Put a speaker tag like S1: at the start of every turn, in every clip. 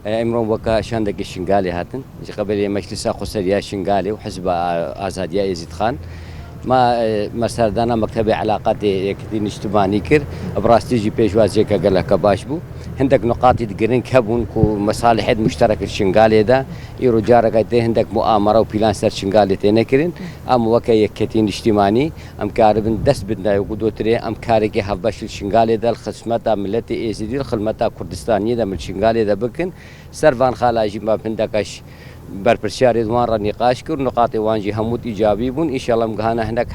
S1: امرون وكا شاندك الشنغالي هاتن قبل مجلس خسريا شنغالي وحزب ازاديه يزيد خان ما سردانا مكتب علاقات يكتين اجتماعي كر براستيجي بيجوازي كقال كباشبو هندك نقاط يتقرن كبون كو مصالح مشترك الشنغالي دا يرو جارك هندك مؤامره وبلان سر شنغالي تنكرن ام وكا يكتين اجتماعي ام كاربن دس بدنا يقودوتري ام كاريكي هفبش الشنغالي دا الخصمتا ملتي ايزيدي الخدمتا كردستانيه دا من الشنغالي دا بكن سرفان خالاجي ما بندكش برپرسیاری دوان را نقاش کرد نقاط وانجی هموت ایجابی بون ان شاء الله مگهانه هناك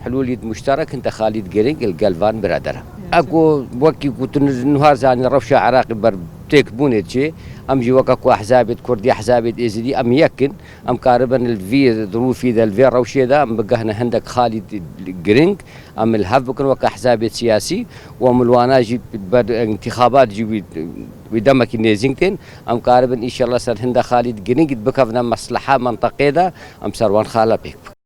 S1: حلول مشترك انت خالد جرينج القلبان برادره اكو وكي كنت نهار زاني رفشه عراقي برتيك بونت شي ام جي وكاكو احزاب كردي احزاب ازدي ام يكن ام كاربا الفي ظروفي ذا الفي روشي ذا ام بقهنا هندك خالد جرينج ام الهف بكن وكا احزاب سياسي وملوانا جي انتخابات جي ودمك نيزينتين ام كاربا ان شاء الله سر هند خالد جرينج بكفنا مصلحه منطقيه ذا ام سروان خاله بيك